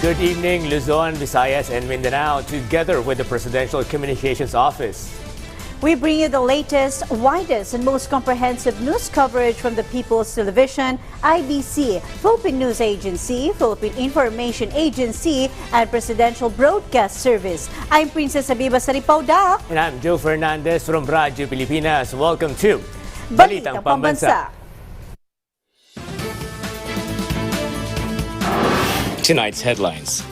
Good evening, Luzon, Visayas, and Mindanao, together with the Presidential Communications Office. We bring you the latest, widest, and most comprehensive news coverage from the People's Television, IBC, Philippine News Agency, Philippine Information Agency, and Presidential Broadcast Service. I'm Princess Abiba Saripauda. And I'm Joe Fernandez from Radyo Pilipinas. Welcome to Balitang Pambansa. Tonight's headlines.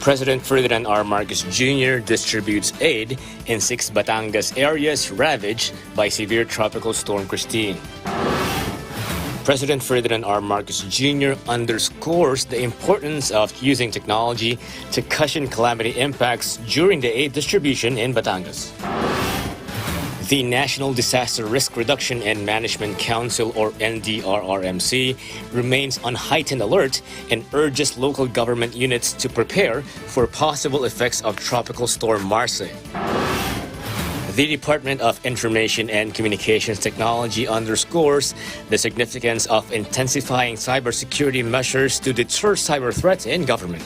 President Ferdinand R. Marcos Jr. distributes aid in 6 Batangas areas ravaged by severe tropical storm Christine. President Ferdinand R. Marcos Jr. underscores the importance of using technology to cushion calamity impacts during the aid distribution in Batangas. The National Disaster Risk Reduction and Management Council, or NDRRMC, remains on heightened alert and urges local government units to prepare for possible effects of Tropical Storm Marsel. The Department of Information and Communications Technology underscores the significance of intensifying cybersecurity measures to deter cyber threats in government.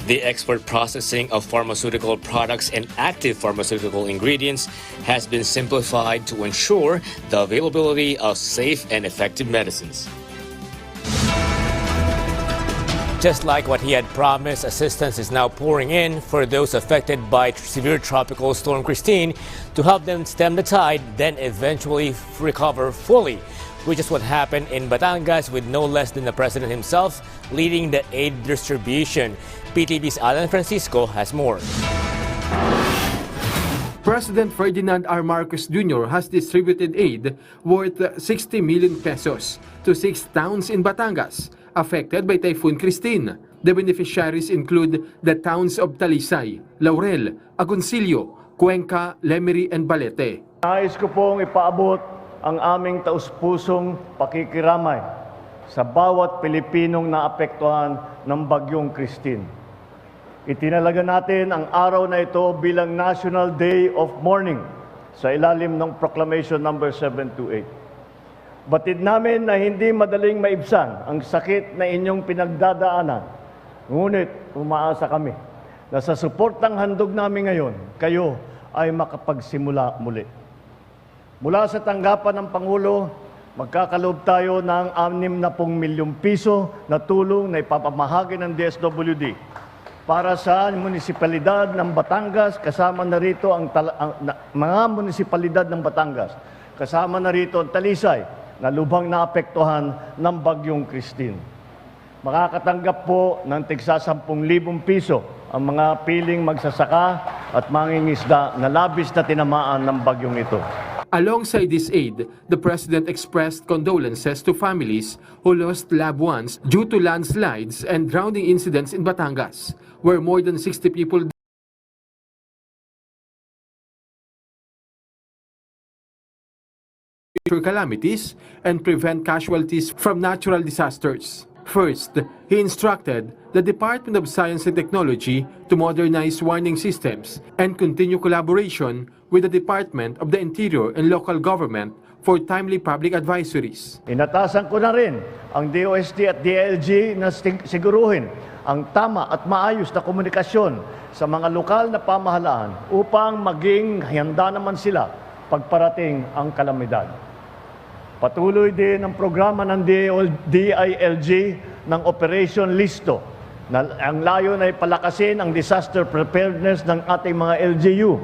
The export processing of pharmaceutical products and active pharmaceutical ingredients has been simplified to ensure the availability of safe and effective medicines. Just like what he had promised, assistance is now pouring in for those affected by severe tropical storm Christine to help them stem the tide, then eventually recover fully, which is what happened in Batangas with no less than the president himself leading the aid distribution. PTV's Alan Francisco has more. President Ferdinand R. Marcos Jr. has distributed aid worth 60 million pesos to 6 towns in Batangas affected by Typhoon Christine. The beneficiaries include the towns of Talisay, Laurel, Agoncillo, Cuenca, Lemery, and Balete. Nais ko pong ipaabot ang aming taus-pusong pakikiramay sa bawat Pilipinong naapektuhan ng Bagyong Christine. Itinalaga natin ang araw na ito bilang National Day of Mourning sa ilalim ng Proclamation number 728. Batid namin na hindi madaling maibsan ang sakit na inyong pinagdadaanan. Ngunit umaasa kami na sa suportang handog namin ngayon, kayo ay makapagsimula muli. Mula sa tanggapan ng Pangulo, magkakaloob tayo ng 60 milyong piso na tulong na ipapamahagi ng DSWD para sa munisipalidad ng Batangas, kasama na rito ang mga munisipalidad ng Batangas, kasama na rito ang Talisay na lubhang naapektuhan ng Bagyong Christine. Makakatanggap po ng tigsa 10,000 piso ang mga piling magsasaka at mangingisda na labis na tinamaan ng bagyong ito. Alongside this aid, the President expressed condolences to families who lost loved ones due to landslides and drowning incidents in Batangas, where more than 60 people calamities and prevent casualties from natural disasters. First, he instructed the Department of Science and Technology to modernize warning systems and continue collaboration with the Department of the Interior and Local Government for timely public advisories. Inatasan ko na rin ang DOST at DLG na siguruhin ang tama at maayos na komunikasyon sa mga lokal na pamahalaan upang maging handa naman sila pagparating ang kalamidad. Patuloy din ang programa ng DILG ng Operation Listo na ang layon ay palakasin ang disaster preparedness ng ating mga LGU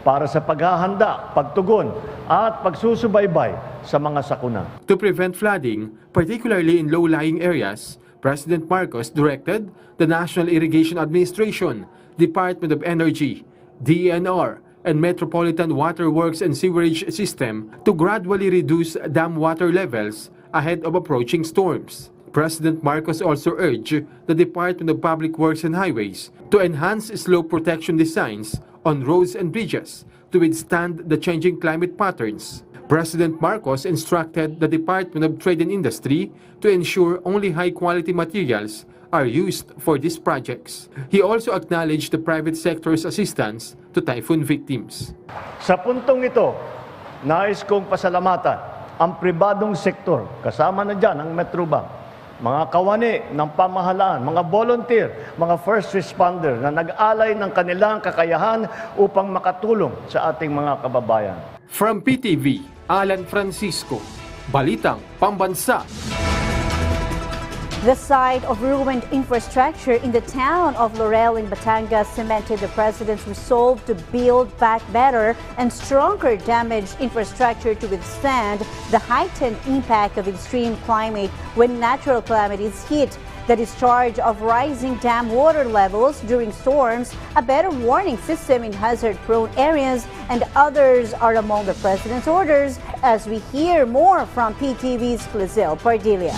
para sa paghahanda, pagtugon at pagsusubaybay sa mga sakuna. To prevent flooding, particularly in low-lying areas, President Marcos directed the National Irrigation Administration, Department of Energy, DENR, and Metropolitan Water Works and Sewerage System to gradually reduce dam water levels ahead of approaching storms. President Marcos also urged the Department of Public Works and Highways to enhance slope protection designs on roads and bridges to withstand the changing climate patterns. President Marcos instructed the Department of Trade and Industry to ensure only high-quality materials are used for these projects. He also acknowledged the private sector's assistance to typhoon victims. Sa puntong ito, nais kong pasalamatan ang pribadong sektor, kasama na dyan ang Metrobank, mga kawani ng pamahalaan, mga volunteer, mga first responder na nag-alay ng kanilang kakayahan upang makatulong sa ating mga kababayan. From PTV, Alan Francisco, Balitang, Pambansa. The sight of ruined infrastructure in the town of Laurel in Batangas cemented the president's resolve to build back better and stronger damaged infrastructure to withstand the heightened impact of extreme climate when natural calamities hit. The discharge of rising dam water levels during storms, a better warning system in hazard-prone areas, and others are among the president's orders, as we hear more from PTV's Flizelle Pardilia.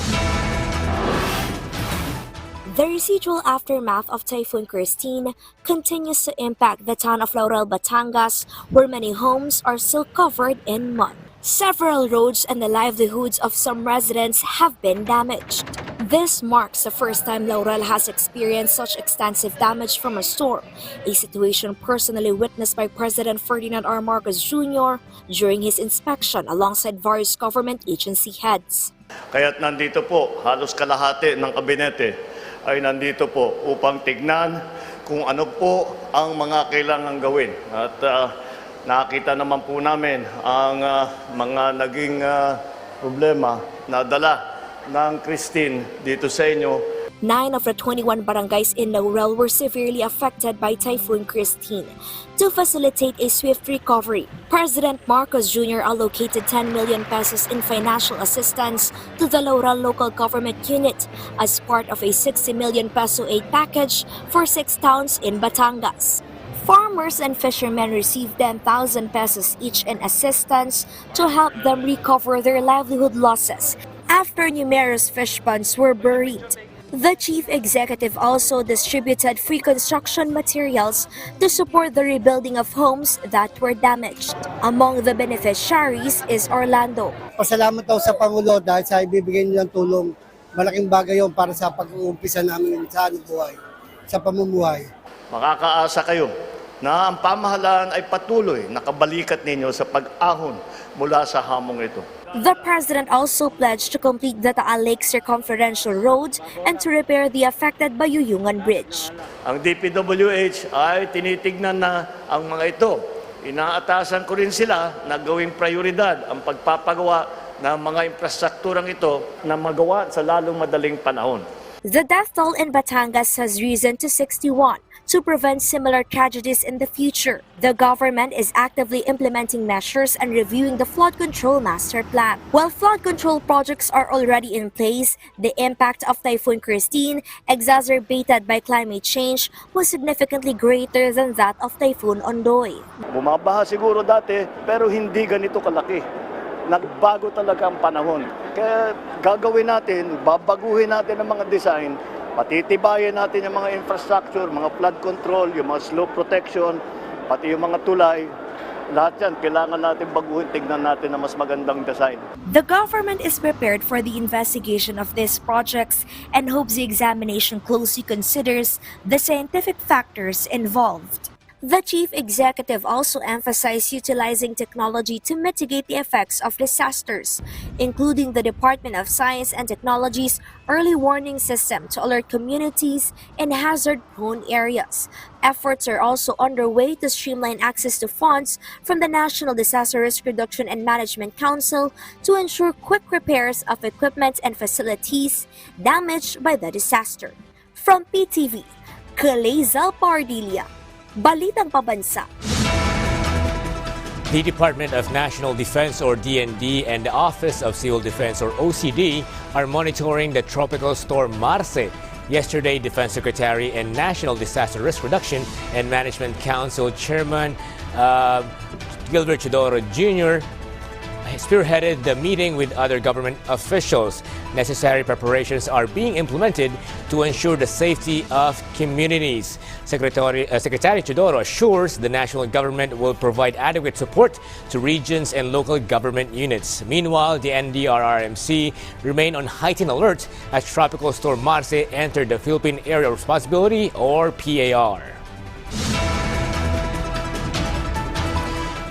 The residual aftermath of Typhoon Christine continues to impact the town of Laurel, Batangas, where many homes are still covered in mud. Several roads and the livelihoods of some residents have been damaged. This marks the first time Laurel has experienced such extensive damage from a storm, a situation personally witnessed by President Ferdinand R. Marcos Jr. during his inspection alongside various government agency heads. Kaya't nandito po, halos kalahati ng kabinete ay nandito po upang tignan kung ano po ang mga kailangang gawin. At nakita naman po namin ang mga naging problema na dala ng Christine dito sa inyo. 9 of the 21 barangays in Laurel were severely affected by Typhoon Christine. To facilitate a swift recovery, President Marcos Jr. allocated 10 million pesos in financial assistance to the Laurel local government unit as part of a 60 million peso aid package for 6 towns in Batangas. Farmers and fishermen received 10,000 pesos each in assistance to help them recover their livelihood losses after numerous fish ponds were buried. The chief executive also distributed free construction materials to support the rebuilding of homes that were damaged. Among the beneficiaries is Orlando. Pasalamat daw sa Pangulo dahil sa ibibigay nilang tulong. Malaking bagay yun para sa pag-uumpisa namin sa buhay, sa pamumuhay. Makakaasa kayo na ang pamahalaan ay patuloy nakabalikat ninyo sa pag-ahon mula sa hamong ito. The president also pledged to complete the Taal Lake Circumferential Road and to repair the affected Bayuyungan Bridge. Ang DPWH ay tinitignan na ang mga ito. Inaatasan ko rin sila na gawing prioridad ang pagpapagawa ng mga infrastrukturang ito na magawa sa lalong madaling panahon. The death toll in Batangas has risen to 61 to prevent similar tragedies in the future. The government is actively implementing measures and reviewing the flood control master plan. While flood control projects are already in place, the impact of Typhoon Christine, exacerbated by climate change, was significantly greater than that of Typhoon Ondoy. Bumabaha siguro dati pero hindi ganito kalaki. Nagbago talaga ang panahon. Kaya gagawin natin, babaguhin natin ang mga design, patitibayan natin yung mga infrastructure, mga flood control, yung mga slope protection, pati yung mga tulay. Lahat yan, kailangan natin baguhin, tignan natin na mas magandang design. The government is prepared for the investigation of these projects and hopes the examination closely considers the scientific factors involved. The chief executive also emphasized utilizing technology to mitigate the effects of disasters, including the Department of Science and Technology's early warning system to alert communities in hazard-prone areas. Efforts are also underway to streamline access to funds from the National Disaster Risk Reduction and Management Council to ensure quick repairs of equipment and facilities damaged by the disaster. From PTV, Philizzelle Pardilia, Balitang Pambansa. The Department of National Defense or DND and the Office of Civil Defense or OCD are monitoring the tropical storm Marsel. Yesterday, Defense Secretary and National Disaster Risk Reduction and Management Council Chairman Gilbert Chidoro Jr. spearheaded the meeting with other government officials. Necessary preparations are being implemented to ensure the safety of communities. Secretary Chidoro assures the national government will provide adequate support to regions and local government units. Meanwhile, the NDRRMC remain on heightened alert as Tropical Storm Marsel entered the Philippine Area of Responsibility or PAR.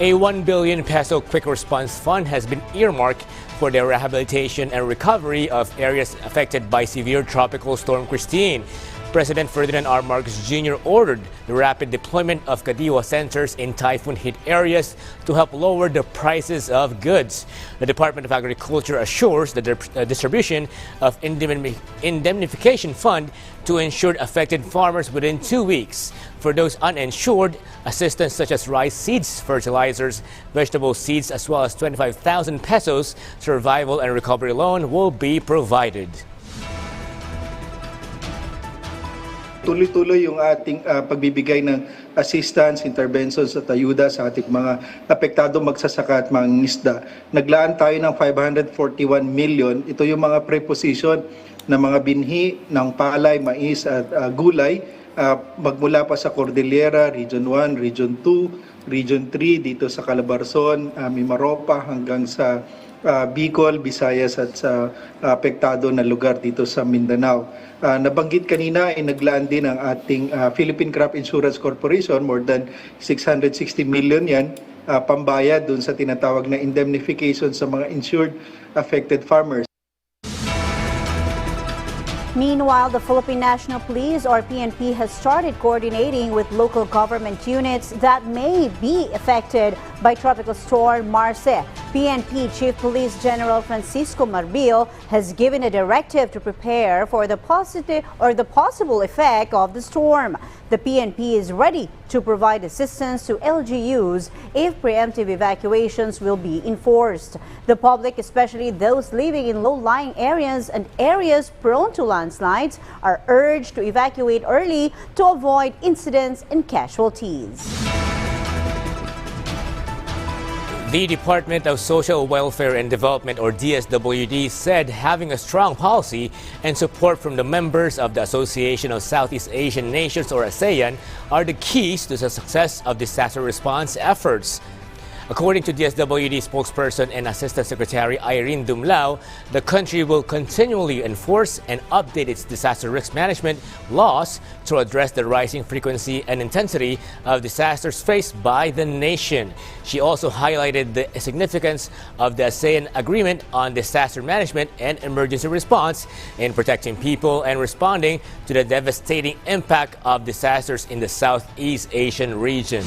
A 1 billion peso quick response fund has been earmarked for the rehabilitation and recovery of areas affected by severe tropical storm Christine. President Ferdinand R. Marcos Jr. ordered the rapid deployment of Kadiwa centers in typhoon-hit areas to help lower the prices of goods. The Department of Agriculture assures the distribution of indemnification fund to insured affected farmers within 2 weeks. For those uninsured, assistance such as rice seeds, fertilizers, vegetable seeds, as well as 25,000 pesos survival and recovery loan will be provided. Tuloy-tuloy yung ating pagbibigay ng assistance, interventions at ayuda sa ating mga apektado magsasaka at mangingisda. Naglaan tayo ng 541 million. Ito yung mga preposition na mga binhi ng palay, mais at gulay magmula pa sa Cordillera, Region 1, Region 2, Region 3, dito sa Calabarzon, Mimaropa hanggang sa Bicol, Visayas at sa apektado na lugar dito sa Mindanao. Nabanggit kanina ay naglaan din ang ating Philippine Crop Insurance Corporation, more than 660 million yan, pambayad dun sa tinatawag na indemnification sa mga insured affected farmers. Meanwhile, the Philippine National Police or PNP has started coordinating with local government units that may be affected by Tropical Storm Marsel. PNP Chief Police General Francisco Marbil has given a directive to prepare for the possible effect of the storm. The PNP is ready to provide assistance to LGUs if preemptive evacuations will be enforced. The public, especially those living in low-lying areas and areas prone to landslides, are urged to evacuate early to avoid incidents and casualties. The Department of Social Welfare and Development, or DSWD, said having a strong policy and support from the members of the Association of Southeast Asian Nations, or ASEAN, are the keys to the success of disaster response efforts. According to DSWD spokesperson and Assistant Secretary Irene Dumlao, the country will continually enforce and update its disaster risk management laws to address the rising frequency and intensity of disasters faced by the nation. She also highlighted the significance of the ASEAN Agreement on Disaster Management and Emergency Response in protecting people and responding to the devastating impact of disasters in the Southeast Asian region.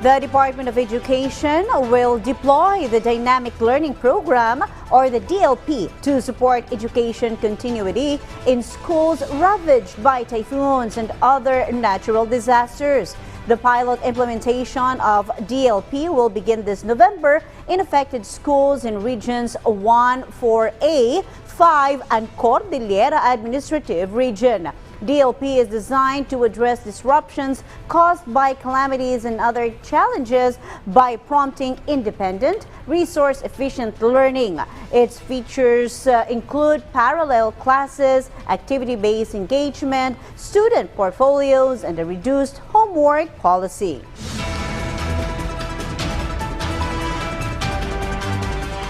The Department of Education will deploy the Dynamic Learning Program, or the DLP, to support education continuity in schools ravaged by typhoons and other natural disasters. The pilot implementation of DLP will begin this November in affected schools in regions 1, 4A, 5, and Cordillera Administrative Region. DLP is designed to address disruptions caused by calamities and other challenges by prompting independent, resource-efficient learning. Its features include parallel classes, activity-based engagement, student portfolios, and a reduced homework policy.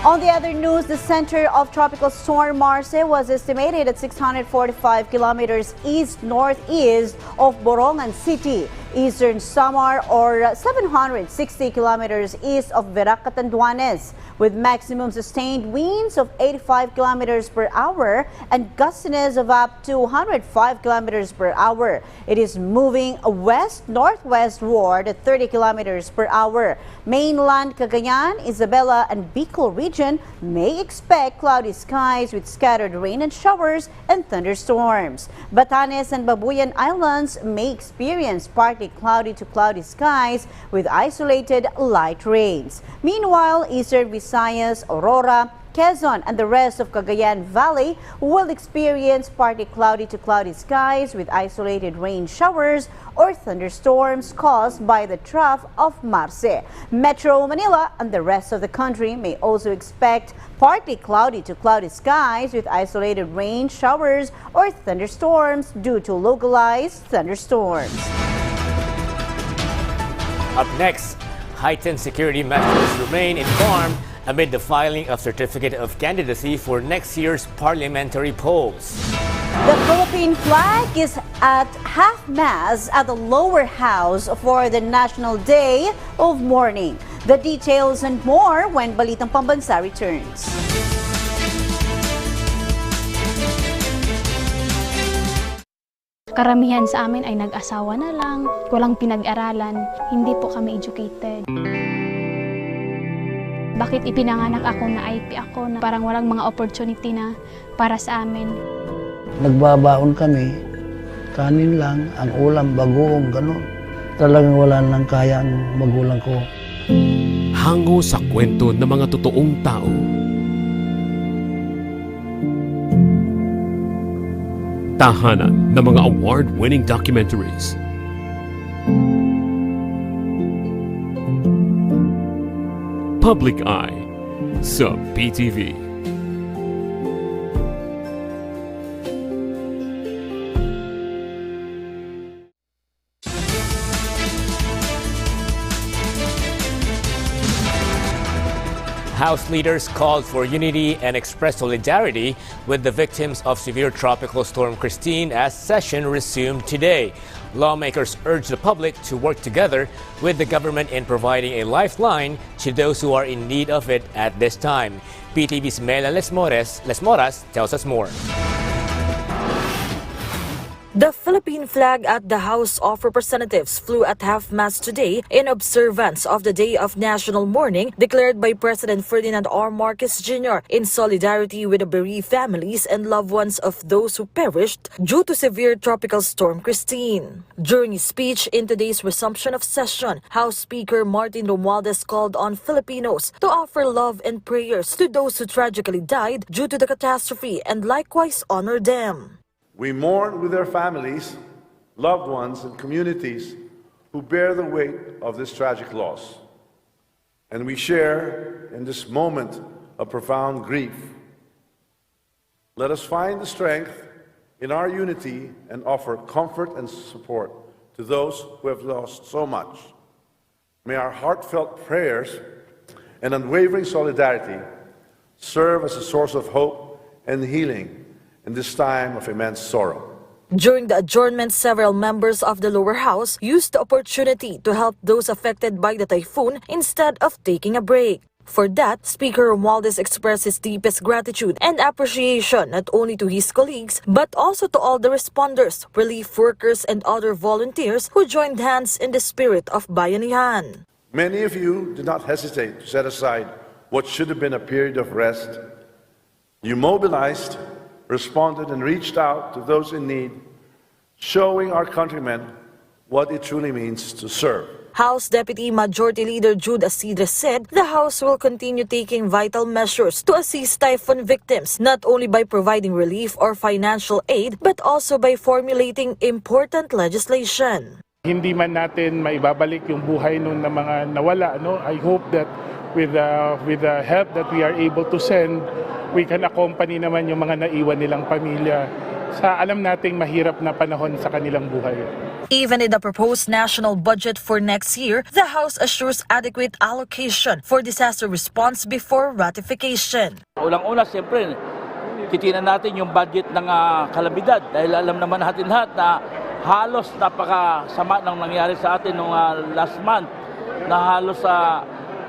On the other news, the center of Tropical Storm Marsel was estimated at 645 kilometers east-northeast of Borongan City, Eastern Samar, or 760 kilometers east of Verac, Catanduanes, with maximum sustained winds of 85 kilometers per hour and gustiness of up to 105 kilometers per hour. It is moving west-northwestward at 30 kilometers per hour. Mainland Cagayan, Isabela, and Bicol region may expect cloudy skies with scattered rain and showers and thunderstorms. Batanes and Babuyan Islands may experience partly cloudy to cloudy skies with isolated light rains. Meanwhile, Eastern Visayas, Aurora, Quezon, and the rest of Cagayan Valley will experience partly cloudy to cloudy skies with isolated rain showers or thunderstorms caused by the trough of Marsel. Metro Manila and the rest of the country may also expect partly cloudy to cloudy skies with isolated rain showers or thunderstorms due to localized thunderstorms. Up next, heightened security measures remain in farm amid the filing of certificate of candidacy for next year's parliamentary polls. The Philippine Philippine flag is at half-mast at the lower house for the National Day of Mourning. The details and more when Balitang Pambansa returns. Karamihan sa amin ay nag-asawa na lang, walang pinag-aralan, hindi po kami educated. Bakit ipinanganak ako na IP ako na parang walang mga opportunity na para sa amin? Nagbabaon kami, kanin lang, ang ulam, bagong, gano'n. Talagang wala nang kaya ang magulang ko. Hango sa kwento ng mga totoong tao. Tahanan ng mga award-winning documentaries. Public Eye sa PTV. House leaders called for unity and expressed solidarity with the victims of severe tropical storm Christine as session resumed today. Lawmakers urged the public to work together with the government in providing a lifeline to those who are in need of it at this time. PTV's Mela Lesmoras tells us more. The Philippine flag at the House of Representatives flew at half-mast today in observance of the Day of National Mourning declared by President Ferdinand R. Marcos Jr. in solidarity with the bereaved families and loved ones of those who perished due to severe tropical storm Christine. During his speech in today's resumption of session, House Speaker Martin Romualdez called on Filipinos to offer love and prayers to those who tragically died due to the catastrophe and likewise honor them. We mourn with their families, loved ones, and communities who bear the weight of this tragic loss. And we share in this moment of profound grief. Let us find the strength in our unity and offer comfort and support to those who have lost so much. May our heartfelt prayers and unwavering solidarity serve as a source of hope and healing in this time of immense sorrow. During the adjournment, several members of the lower house used the opportunity to help those affected by the typhoon instead of taking a break. For that, Speaker Romualdez expressed his deepest gratitude and appreciation not only to his colleagues but also to all the responders, relief workers, and other volunteers who joined hands in the spirit of Bayanihan. Many of you did not hesitate to set aside what should have been a period of rest. You mobilized, responded, and reached out to those in need, showing our countrymen what it truly means to serve. House Deputy Majority Leader Jude Asidre said the House will continue taking vital measures to assist typhoon victims, not only by providing relief or financial aid, but also by formulating important legislation. Hindi man natin maibabalik yung buhay ng mga nawala, no? I hope that with the help that we are able to send, we can accompany naman yung mga naiwan nilang pamilya sa alam nating mahirap na panahon sa kanilang buhay. Even in the proposed national budget for next year, the House assures adequate allocation for disaster response before ratification. Ulang-una, siyempre, titinan natin yung budget ng kalamidad dahil alam naman natin lahat na halos napakasama ng nangyari sa atin nung last month na halos sa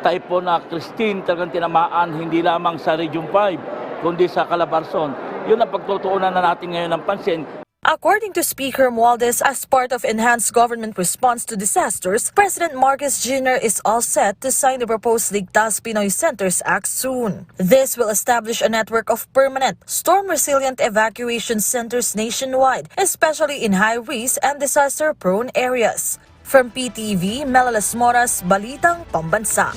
Typhoon na Christine talagang tinamaan hindi lamang sa Region 5 kundi sa Calabarzon. Yun ang pagtutuunan na natin ngayon ng pansin. According to Speaker Romualdez, as part of enhanced government response to disasters, President Marcos Jr. is all set to sign the proposed Ligtas Pinoy Centers Act soon. This will establish a network of permanent, storm-resilient evacuation centers nationwide, especially in high-risk and disaster-prone areas. From PTV, Mela Lesmoras, Balitang, Pambansa.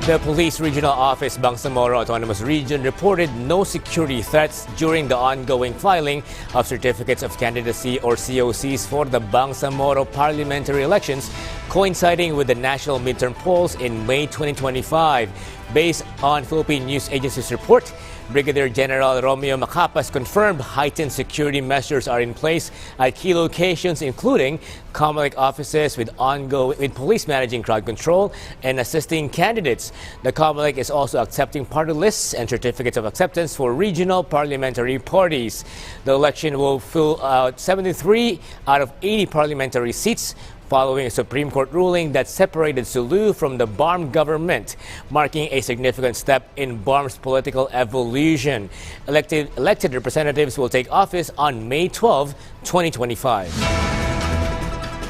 The Police Regional Office Bangsamoro Autonomous Region reported no security threats during the ongoing filing of certificates of candidacy or COCs for the Bangsamoro parliamentary elections, coinciding with the national midterm polls in May 2025. Based on Philippine News Agency's report, Brigadier General Romeo Macapas confirmed heightened security measures are in place at key locations, including COMELEC offices with police managing crowd control and assisting candidates. The COMELEC is also accepting party lists and certificates of acceptance for regional parliamentary parties. The election will fill out 73 out of 80 parliamentary seats, following a Supreme Court ruling that separated Sulu from the BARM government, marking a significant step in BARM's political evolution. Elected representatives will take office on May 12, 2025.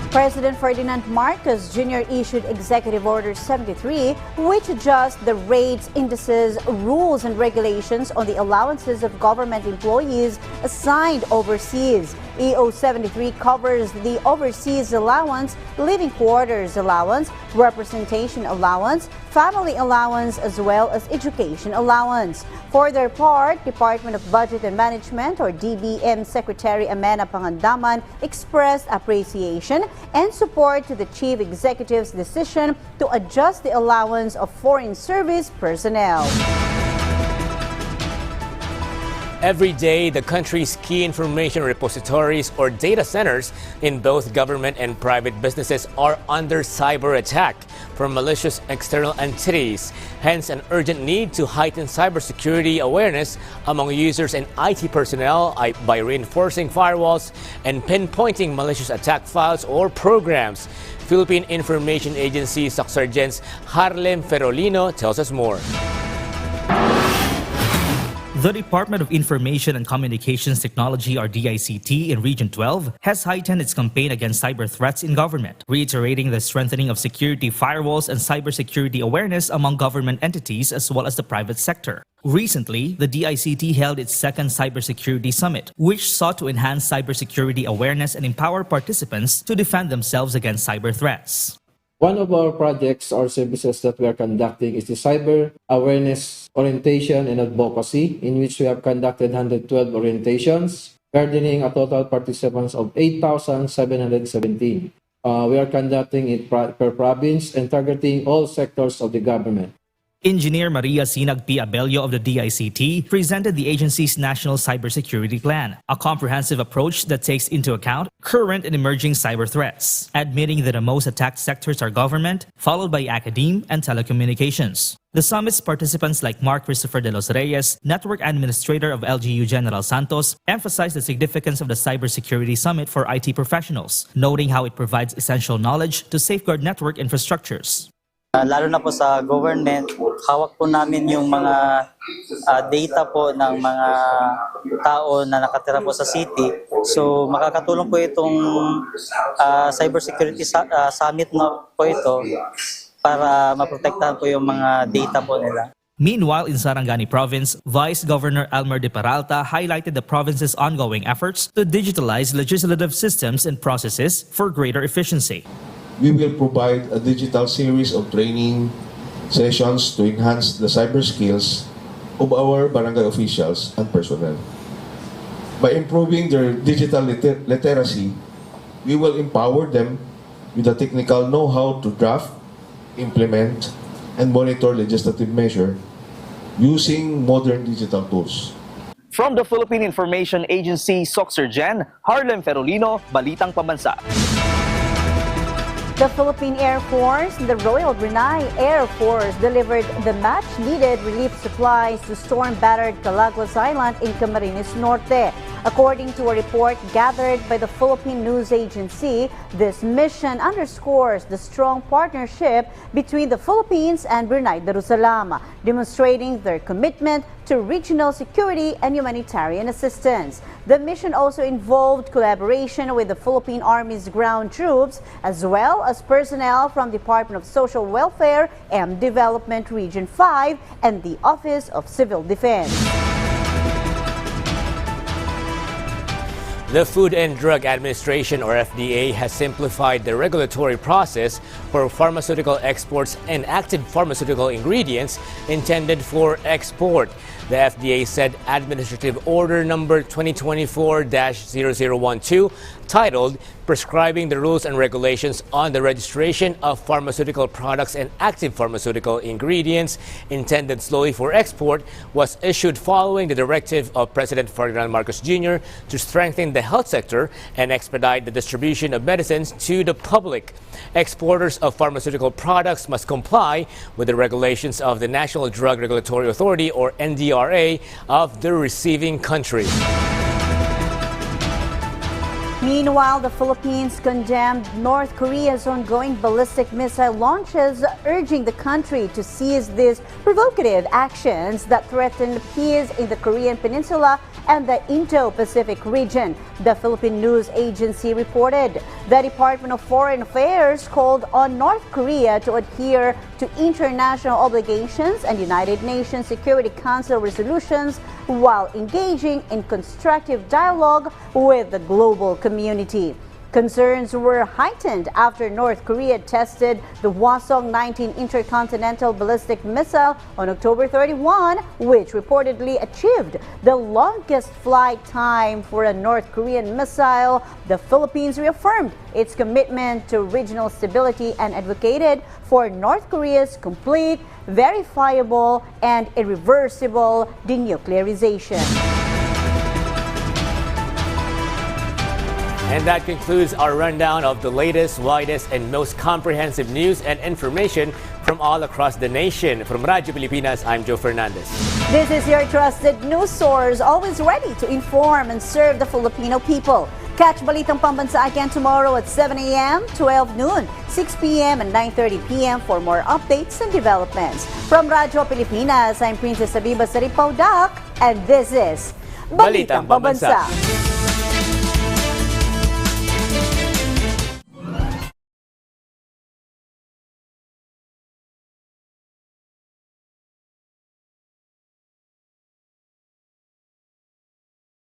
President Ferdinand Marcos Jr. issued Executive Order 73, which adjusts the rates, indices, rules, and regulations on the allowances of government employees assigned overseas. EO 73 covers the overseas allowance, living quarters allowance, representation allowance, family allowance, as well as education allowance. For their part, Department of Budget and Management, or DBM Secretary Amena Pangandaman, expressed appreciation and support to the Chief Executive's decision to adjust the allowance of foreign service personnel. Every day, the country's key information repositories or data centers in both government and private businesses are under cyber attack from malicious external entities. Hence, an urgent need to heighten cybersecurity awareness among users and IT personnel by reinforcing firewalls and pinpointing malicious attack files or programs. Philippine Information Agency Sergeant Harlem Ferolino tells us more. The Department of Information and Communications Technology, or DICT, in Region 12 has heightened its campaign against cyber threats in government, reiterating the strengthening of security firewalls and cybersecurity awareness among government entities as well as the private sector. Recently, the DICT held its second Cybersecurity Summit, which sought to enhance cybersecurity awareness and empower participants to defend themselves against cyber threats. One of our projects or services that we are conducting is the Cyber Awareness Orientation and Advocacy, in which we have conducted 112 orientations, garnering a total participants of 8,717. We are conducting it per province and targeting all sectors of the government. Engineer Maria Sinag P. Abello of the DICT presented the agency's National Cybersecurity Plan, a comprehensive approach that takes into account current and emerging cyber threats, admitting that the most attacked sectors are government, followed by academia and telecommunications. The summit's participants like Mark Christopher de los Reyes, Network Administrator of LGU General Santos, emphasized the significance of the Cybersecurity Summit for IT professionals, noting how it provides essential knowledge to safeguard network infrastructures. Lalo na po sa government, hawak po namin yung mga data po ng mga tao na nakatira po sa city. So makakatulong po itong Cybersecurity Summit po ito para maprotektahan po yung mga data po nila. Meanwhile, in Sarangani Province, Vice Governor Elmer de Peralta highlighted the province's ongoing efforts to digitalize legislative systems and processes for greater efficiency. We will provide a digital series of training sessions to enhance the cyber skills of our barangay officials and personnel. By improving their digital literacy, we will empower them with the technical know-how to draft, implement, and monitor legislative measures using modern digital tools. From the Philippine Information Agency, Sergeant Harlem Ferolino, Balitang Pambansa. The Philippine Air Force and the Royal Brunei Air Force delivered the much-needed relief supplies to storm-battered Calaguas Island in Camarines Norte. According to a report gathered by the Philippine News Agency, this mission underscores the strong partnership between the Philippines and Brunei Darussalam, demonstrating their commitment to regional security and humanitarian assistance. The mission also involved collaboration with the Philippine Army's ground troops, as well as personnel from Department of Social Welfare and Development Region 5 and the Office of Civil Defense. The Food and Drug Administration, or FDA, has simplified the regulatory process for pharmaceutical exports and active pharmaceutical ingredients intended for export. The FDA said Administrative Order number 2024-0012, titled Prescribing the Rules and Regulations on the Registration of Pharmaceutical Products and Active Pharmaceutical Ingredients intended solely for export, was issued following the directive of President Ferdinand Marcos Jr. to strengthen the health sector and expedite the distribution of medicines to the public. Exporters of pharmaceutical products must comply with the regulations of the National Drug Regulatory Authority, or NDRA, of the receiving country. Meanwhile, the Philippines condemned North Korea's ongoing ballistic missile launches, urging the country to cease these provocative actions that threaten peace in the Korean Peninsula and the Indo-Pacific region. The Philippine News Agency reported the Department of Foreign Affairs called on North Korea to adhere to international obligations and United Nations Security Council resolutions while engaging in constructive dialogue with the global community. Concerns were heightened after North Korea tested the Hwasong-19 intercontinental ballistic missile on October 31, which reportedly achieved the longest flight time for a North Korean missile. The Philippines reaffirmed its commitment to regional stability and advocated for North Korea's complete, verifiable, and irreversible denuclearization. And that concludes our rundown of the latest, widest, and most comprehensive news and information from all across the nation. From Radyo Pilipinas, I'm Joe Fernandez. This is your trusted news source, always ready to inform and serve the Filipino people. Catch Balitang Pambansa again tomorrow at 7 a.m., 12 noon, 6 p.m., and 9:30 p.m. for more updates and developments. From Radyo Pilipinas, I'm Princess Abiba Saripaudak, and this is Balitang Pambansa.